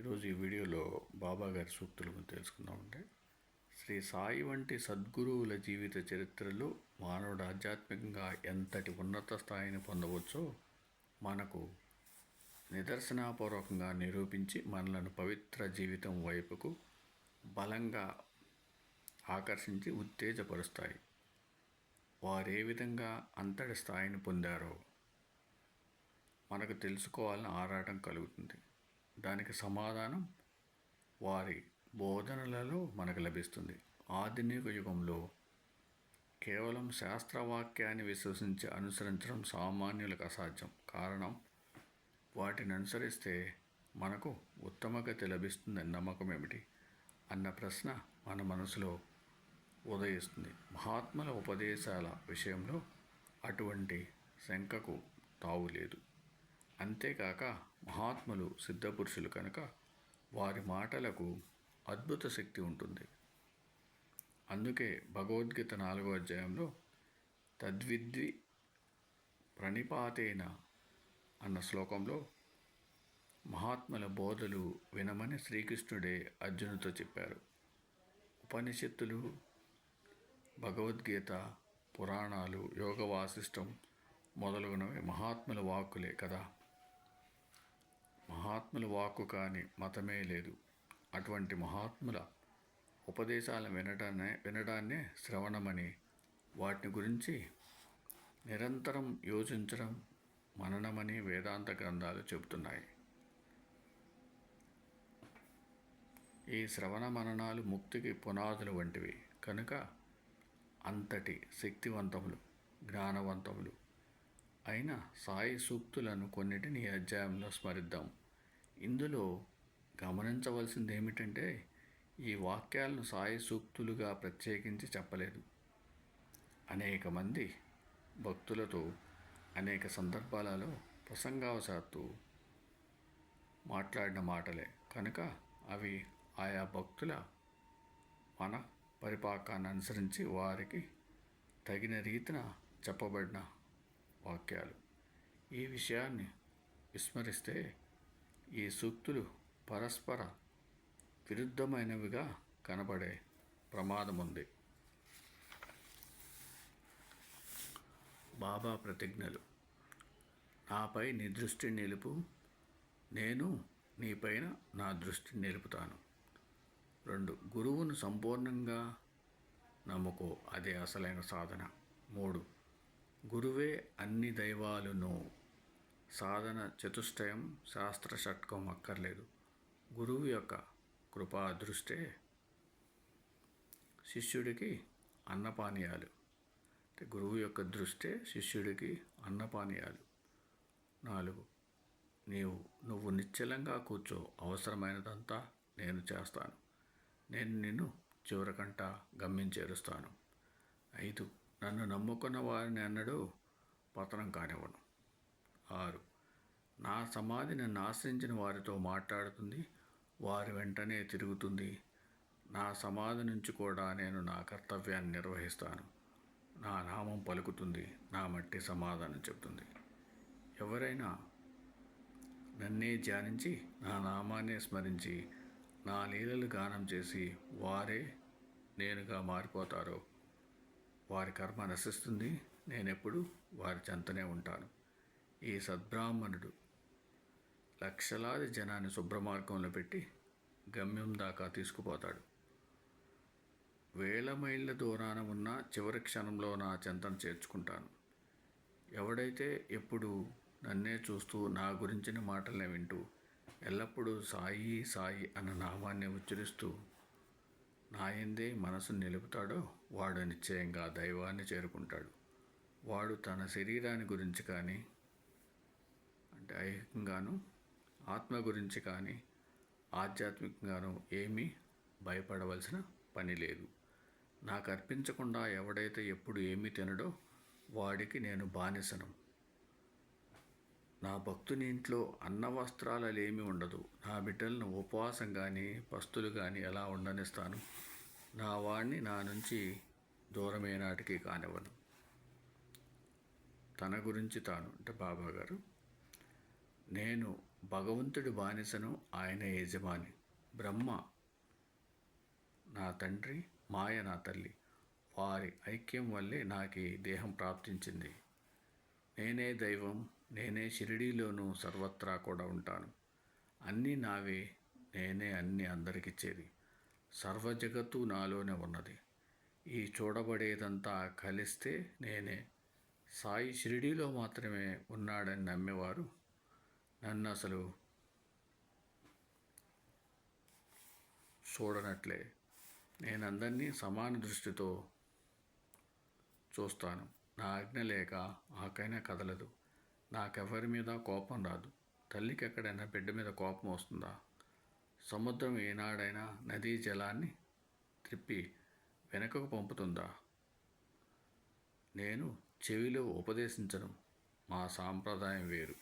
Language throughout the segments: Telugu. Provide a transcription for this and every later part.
ఈరోజు ఈ వీడియోలో బాబా గారి సూక్తుల గురించి తెలుసుకుందామంటే, శ్రీ సాయి వంటి సద్గురువుల జీవిత చరిత్రలో మానవుడు ఆధ్యాత్మికంగా ఎంతటి ఉన్నత స్థాయిని పొందవచ్చో మనకు నిదర్శనాపూర్వకంగా నిరూపించి మనలను పవిత్ర జీవితం వైపుకు బలంగా ఆకర్షించి ఉత్తేజపరుస్తాయి. వారు ఏ విధంగా అంతటి స్థాయిని పొందారో మనకు తెలుసుకోవాలని ఆరాటం కలుగుతుంది. దానికి సమాధానం వారి బోధనలలో మనకు లభిస్తుంది. ఆధునిక యుగంలో కేవలం శాస్త్రవాక్యాన్ని విశ్వసించి అనుసరించడం సామాన్యులకు అసాధ్యం. కారణం, వాటిని అనుసరిస్తే మనకు ఉత్తమ గతి లభిస్తుందని నమ్మకం ఏమిటి అన్న ప్రశ్న మన మనసులో ఉదయిస్తుంది. మహాత్ముల ఉపదేశాల విషయంలో అటువంటి శంకకు తావులేదు. అంతేకాక మహాత్ములు సిద్ధపురుషులు కనుక వారి మాటలకు అద్భుత శక్తి ఉంటుంది. అందుకే భగవద్గీత 4వ అధ్యాయంలో తద్విద్వి ప్రణిపాతేన అన్న శ్లోకంలో మహాత్ముల బోధలు వినమని శ్రీకృష్ణుడే అర్జునుడితో చెప్పారు. ఉపనిషత్తులు, భగవద్గీత, పురాణాలు, యోగ వాసిష్టం మొదలగునవి మహాత్ముల వాక్కులే కదా. మహాత్ముల వాక్కు కాని మతమే లేదు. అటువంటి మహాత్ముల ఉపదేశాలను వినడాన్నే శ్రవణమని, వాటిని గురించి నిరంతరం యోచించడం మననమని వేదాంత గ్రంథాలు చెబుతున్నాయి. ఈ శ్రవణ మననాలు ముక్తికి పునాదులు వంటివి కనుక అంతటి శక్తివంతములు, జ్ఞానవంతములు అయిన సాయి సూక్తులను కొన్నిటిని ఈ అధ్యాయంలో స్మరిద్దాం. ఇందులో గమనించవలసింది ఏమిటంటే, ఈ వాక్యాలను సాయి సూక్తులుగా ప్రత్యేకించి చెప్పలేదు. అనేక మంది భక్తులతో అనేక సందర్భాలలో ప్రసంగావశాత్తు మాట్లాడిన మాటలే కనుక అవి ఆయా భక్తుల మన పరిపాకాన్ని అనుసరించి వారికి తగిన రీతిన చెప్పబడిన వాక్యాలు. ఈ విషయాన్ని విస్మరిస్తే ఈ సూక్తులు పరస్పర విరుద్ధమైనవిగా కనబడే ప్రమాదం ఉంది. బాబా ప్రతిజ్ఞలు. నాపై నీ దృష్టిని నిలుపు, నేను నీపైన నా దృష్టిని నిలుపుతాను. 2. గురువును సంపూర్ణంగా నమ్ముకో, అదే అసలైన సాధన. 3. గురువే అన్ని దైవాలును. సాధన చతుష్టయం, శాస్త్ర షట్కం అక్కర్లేదు. గురువు యొక్క కృపా దృష్టే శిష్యుడికి అన్నపానీయాలు. గురువు యొక్క దృష్టే శిష్యుడికి అన్నపానీయాలు. 4. నువ్వు నిశ్చలంగా కూర్చో, అవసరమైనదంతా నేను చేస్తాను. నేను నిన్ను చివరికంట గమ్యం చేరుస్తాను. 5. నన్ను నమ్ముకున్న వారిని ఎన్నడూ పతనం కానివ్వను. 6. నా సమాధి నన్ను ఆశ్రయించిన వారితో మాట్లాడుతుంది, వారి వెంటనే తిరుగుతుంది. నా సమాధి నుంచి కూడా నేను నా కర్తవ్యాన్ని నిర్వహిస్తాను. నా నామం పలుకుతుంది, నా మట్టి సమాధానం చెబుతుంది. ఎవరైనా నన్నే ధ్యానించి నా నామాన్నే స్మరించి నా లీలలు గానం చేసి వారే నేనుగా మారిపోతారో వారి కర్మ నశిస్తుంది. నేనెప్పుడు వారి చెంతనే ఉంటాను. ఈ సద్బ్రాహ్మణుడు లక్షలాది జనాన్ని శుభ్రమార్గంలో పెట్టి గమ్యం దాకా తీసుకుపోతాడు. వేల మైళ్ళ దూరాన ఉన్న చివరి క్షణంలో నా చెంతను చేర్చుకుంటాను. ఎవడైతే ఎప్పుడు నన్నే చూస్తూ నా గురించిన మాటలనే వింటూ ఎల్లప్పుడూ సాయి సాయి అన్న నామాన్ని ఉచ్చరిస్తూ నాయందే మనసును నిలుపుతాడో వాడు నిశ్చయంగా దైవాన్ని చేరుకుంటాడు. వాడు తన శరీరాన్ని గురించి కానీ, అంటే ఐహికంగాను, ఆత్మ గురించి కానీ, ఆధ్యాత్మికంగాను ఏమీ భయపడవలసిన పని లేదు. నాకు అర్పించకుండా ఎవడైతే ఎప్పుడు ఏమీ తినడో వాడికి నేను బానిసను. నా భక్తుని ఇంట్లో అన్న వస్త్రాలేమీ ఉండదు. నా బిడ్డలను ఉపవాసం కానీ పస్తులు కానీ ఎలా ఉండనిస్తాను? నా వాడిని నా నుంచి దూరమే నాటికి కానివ్వను. తన గురించి తాను అంటే బాబా గారు, నేను భగవంతుడి బానిసను, ఆయన యజమాని. బ్రహ్మ నా తండ్రి, మాయ నా తల్లి. వారి ఐక్యం వల్లే నాకు ఈ దేహం ప్రాప్తించింది. నేనే దైవం, నేనే షిరిడీలోనూ సర్వత్రా కూడా ఉంటాను. అన్నీ నావే, నేనే అన్నీ అందరికిచ్చేది. సర్వ జగత్తు నాలోనే ఉన్నది. ఈ చూడబడేదంతా కలిస్తే నేనే. సాయి షిరిడీలో మాత్రమే ఉన్నాడని నమ్మేవారు నన్ను అసలు చూడనట్లే. నేనందరినీ సమాన దృష్టితో చూస్తాను. నా ఆజ్ఞ లేక ఆకైనా కదలదు. నాకెవరి మీద కోపం రాదు. తల్లికి ఎక్కడైనా బిడ్డ మీద కోపం వస్తుందా? సముద్రం ఏనాడైనా నదీ జలాన్ని త్రిప్పి వెనుకకు పంపుతుందా? నేను చెవిలో ఉపదేశించను. మా సాంప్రదాయం వేరు.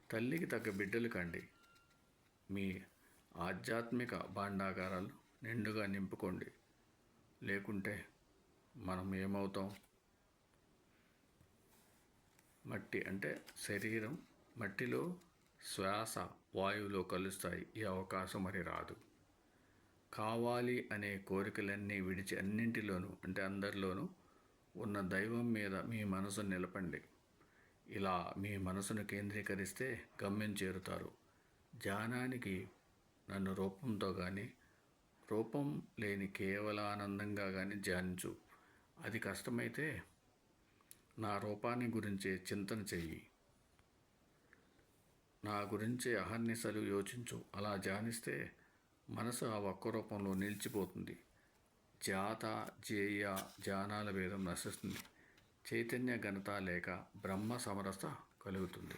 తల్లికి తగ్గ బిడ్డలు కండి. మీ ఆధ్యాత్మిక భాండాగారాలు నిండుగా నింపుకోండి. లేకుంటే మనం ఏమవుతాం? మట్టి అంటే శరీరం, మట్టిలో శ్వాస వాయువులో కలుస్తాయి. ఈ అవకాశం మరి రాదు. కావాలి అనే కోరికలన్నీ విడిచి అన్నింటిలోనూ అంటే అందరిలోనూ ఉన్న దైవం మీద మీ మనసును నిలపండి. ఇలా మీ మనసును కేంద్రీకరిస్తే గమ్యం చేరుతారు. ధ్యానానికి నన్ను రూపంతో కానీ, రూపం లేని కేవల ఆనందంగా కానీ ధ్యానించు. అది కష్టమైతే నా రూపాన్ని గురించే చింతన చెయ్యి. నా గురించే అహర్నిశలు యోచించు. అలా ధ్యానిస్తే మనసు ఆ ఒక్క రూపంలో నిలిచిపోతుంది. జాత జేయ ధ్యానాల భేదం నశిస్తుంది. చైతన్య ఘనత లేక బ్రహ్మ సమరస కలుగుతుంది.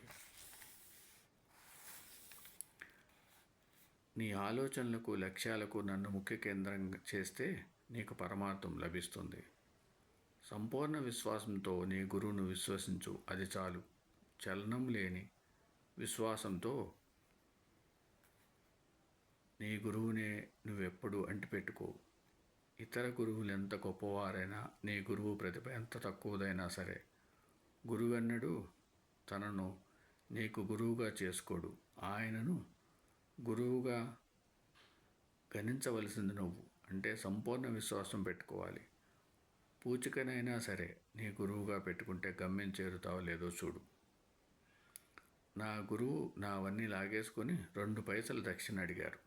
నీ ఆలోచనలకు, లక్ష్యాలకు నన్ను ముఖ్య కేంద్రం చేస్తే నీకు పరమార్థం లభిస్తుంది. సంపూర్ణ విశ్వాసంతో నీ గురువును విశ్వసించు. అది చాలు. చలనం లేని విశ్వాసంతో నీ గురువునే నువ్వెప్పుడు అంటిపెట్టుకో. ఇతర గురువులు ఎంత గొప్పవారైనా, నీ గురువు ప్రతిభ ఎంత తక్కువదైనా సరే, గురువెన్నడూ తనను నీకు గురువుగా చేసుకోడు. ఆయనను గురువుగా గణించవలసింది నువ్వు. అంటే సంపూర్ణ విశ్వాసం పెట్టుకోవాలి. పూచికనైనా సరే నీ గురువుగా పెట్టుకుంటే గమ్యం చేరుతావో లేదో చూడు. నా గురువు నావన్నీ లాగేసుకొని 2 పైసలు దక్షిణ అడిగారు.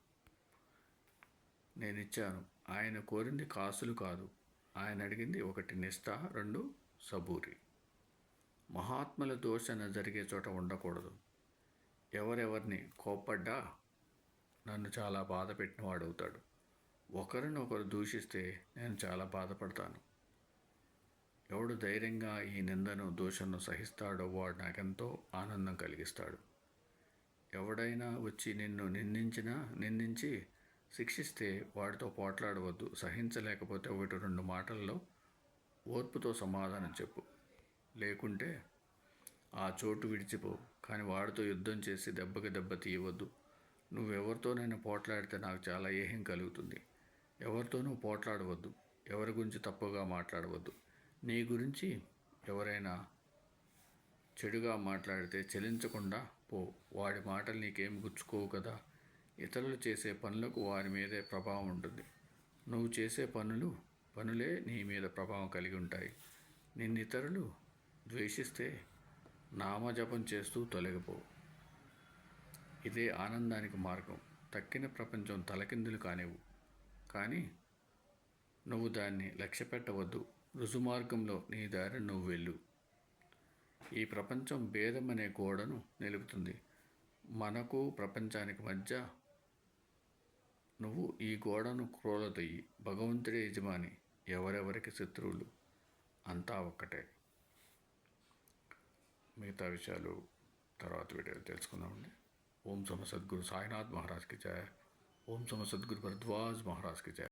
నేనిచ్చాను. ఆయన కోరింది కాసులు కాదు. ఆయన అడిగింది 1 నిష్ఠ, 2 సబూరి. మహాత్ముల దోషణ జరిగే చోట ఉండకూడదు. ఎవరెవరిని కోప్పడ్డా నన్ను చాలా బాధ పెట్టినవాడవుతాడు. ఒకరినొకరు దూషిస్తే నేను చాలా బాధపడతాను. ఎవడు ధైర్యంగా ఈ నిందను, దోషను సహిస్తాడో వాడు నాకెంతో ఆనందం కలిగిస్తాడు. ఎవడైనా వచ్చి నిన్ను నిందించి శిక్షిస్తే వాడితో పోట్లాడవద్దు. సహించలేకపోతే 1-2 మాటల్లో ఓర్పుతో సమాధానం చెప్పు. లేకుంటే ఆ చోటు విడిచిపో. కానీ వాడితో యుద్ధం చేసి దెబ్బకి దెబ్బ తీయవద్దు. నువ్వెవరితోనైనా పోట్లాడితే నాకు చాలా ఏహ్యం కలుగుతుంది. ఎవరితోనూ పోట్లాడవద్దు. ఎవరి గురించి తప్పుగా మాట్లాడవద్దు. నీ గురించి ఎవరైనా చెడుగా మాట్లాడితే చలించకుండా పో. వాడి మాటలు నీకేం గుచ్చుకోవు కదా. ఇతరులు చేసే పనులకు వారి మీదే ప్రభావం ఉంటుంది. నువ్వు చేసే పనులే నీ మీద ప్రభావం కలిగి ఉంటాయి. నిన్నితరులు ద్వేషిస్తే నామజపం చేస్తూ తొలగిపో. ఇదే ఆనందానికి మార్గం. తక్కిన ప్రపంచం తలకిందులు కానివ్వు, కానీ నువ్వు దాన్ని లక్ష్యపెట్టవద్దు. రుజుమార్గంలో నీ దారిని నువ్వు వెళ్ళు. ఈ ప్రపంచం భేదం అనే గోడను నిలుపుతుంది. మనకు ప్రపంచానికి మధ్య నువ్వు ఈ గోడను క్రోలదొయ్యి. భగవంతుడే యజమాని. ఎవరెవరికి శత్రువులు. అంతా ఒక్కటే. మిగతా విషయాలు తర్వాత వీడియోలో తెలుసుకుందామండి. ఓం సమ సద్గురు సాయినాథ్ మహారాజ్కి జయ. ఓం సమ సద్గురు భరద్వాజ్ మహారాజ్కి జయ.